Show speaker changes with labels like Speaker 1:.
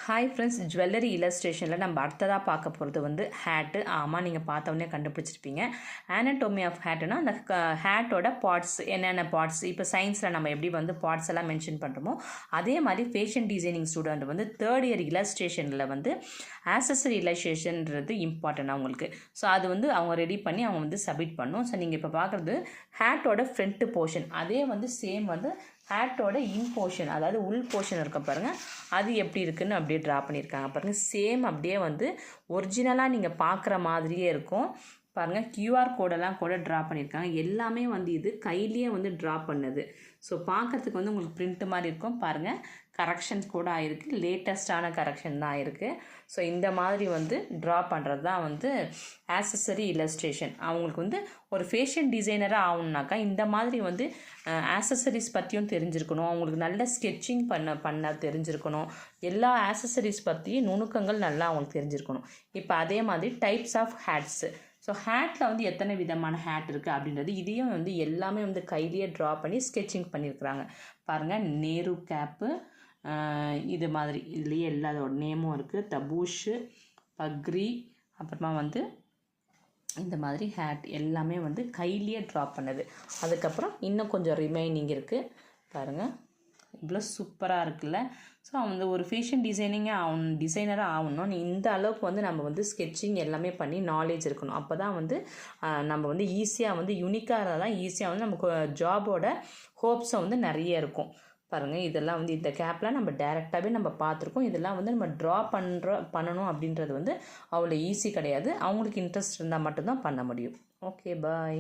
Speaker 1: Hi friends, jewellery இல்லஸ்ட்ரேஷனில் நம்ம அடுத்ததாக பார்க்க போகிறது வந்து ஹேட்டு. ஆமாம், நீங்கள் பார்த்தோன்னே கண்டுபிடிச்சிருப்பீங்க. ஆனட்டோமி ஆஃப் ஹேட்டுனா அந்த ஹேட்டோட பார்ட்ஸ், என்னென்ன பார்ட்ஸ். இப்போ சயின்ஸில் நம்ம எப்படி வந்து பார்ட்ஸ் எல்லாம் மென்ஷன் பண்ணுறோமோ அதே மாதிரி ஃபேஷன் டிசைனிங் ஸ்டூடெண்ட் வந்து தேர்ட் இயர் இல்லஸ்ட்ரேஷனில் வந்து ஆக்சஸரி இல்லஸ்ட்ரேஷன்றது இம்பார்ட்டன்ட் அவங்களுக்கு. ஸோ அது வந்து அவங்க ரெடி பண்ணி அவங்க வந்து சப்மிட் பண்ணணும். ஸோ நீங்கள் இப்போ பார்க்குறது ஹேட்டோட ஃப்ரண்ட்டு போர்ஷன். அதே வந்து சேம் வந்து ஹேட்டோட இன் போர்ஷன், அதாவது உள் போர்ஷன் இருக்க பாருங்கள், அது எப்படி இருக்குதுன்னு அப்படியே ட்ரா பண்ணியிருக்காங்க பாருங்கள். சேம் அப்படியே வந்து ஒரிஜினலாக நீங்கள் பார்க்குற மாதிரியே இருக்கும் பாருங்கள். கியூஆர் கோடெல்லாம் கூட ட்ரா பண்ணியிருக்காங்க. எல்லாமே வந்து இது கையிலேயே வந்து ட்ரா பண்ணது. ஸோ பார்க்குறதுக்கு வந்து உங்களுக்கு பிரிண்ட் மாதிரி இருக்கும் பாருங்கள். கரெக்ஷன்ஸ் கூட ஆகிருக்கு, லேட்டஸ்டான கரெக்ஷன் தான் ஆகிருக்கு. ஸோ இந்த மாதிரி வந்து ட்ரா பண்ணுறது தான் வந்து ஆக்சஸரி இல்லஸ்ட்ரேஷன். அவங்களுக்கு வந்து ஒரு ஃபேஷன் டிசைனராக ஆகணுன்னாக்கா இந்த மாதிரி வந்து ஆக்சஸரிஸ் பற்றியும் தெரிஞ்சிருக்கணும், அவங்களுக்கு நல்ல ஸ்கெட்சிங் பண்ண தெரிஞ்சிருக்கணும், எல்லா ஆக்சஸரிஸ் பற்றியும் நுணுக்கங்கள் நல்லா அவங்களுக்கு தெரிஞ்சிருக்கணும். இப்போ அதே மாதிரி டைப்ஸ் ஆஃப் ஹேட்ஸு. ஸோ ஹேட்டில் வந்து எத்தனை விதமான ஹேட் இருக்குது அப்படின்றது இதையும் வந்து எல்லாமே வந்து கையிலேயே ட்ரா பண்ணி ஸ்கெட்சிங் பண்ணியிருக்கிறாங்க பாருங்கள். நேரு கேப்பு, இது மாதிரி இதுலேயே எல்லாத்தோட நேமும் இருக்குது. தபூஷு, பக்ரி, அப்புறமா வந்து இந்த மாதிரி ஹேட் எல்லாமே வந்து கையிலேயே ட்ரா பண்ணது. அதுக்கப்புறம் இன்னும் கொஞ்சம் ரிமைனிங் இருக்குது பாருங்கள். இவ்வளோ சூப்பராக இருக்குல்ல. ஸோ வந்து ஒரு ஃபேஷன் டிசைனராக ஆகணும். இந்த அளவுக்கு வந்து நம்ம வந்து ஸ்கெட்சிங் எல்லாமே பண்ணி நாலேஜ் இருக்கணும். அப்போ தான் வந்து நம்ம வந்து ஈஸியாக வந்து யூனிக்காக தான் ஈஸியாக வந்து நமக்கு ஜாபோட ஹோப்ஸை வந்து நிறைய இருக்கும் பாருங்கள். இதெல்லாம் வந்து இந்த கேப்லாம் நம்ம டேரெக்டாகவே நம்ம பார்த்துருக்கோம். இதெல்லாம் வந்து நம்ம ட்ரா பண்ணணும் அப்படின்றது வந்து அவ்வளோ ஈஸி கிடையாது. அவங்களுக்கு இன்ட்ரெஸ்ட் இருந்தால் மட்டும்தான் பண்ண முடியும். ஓகே, பாய்.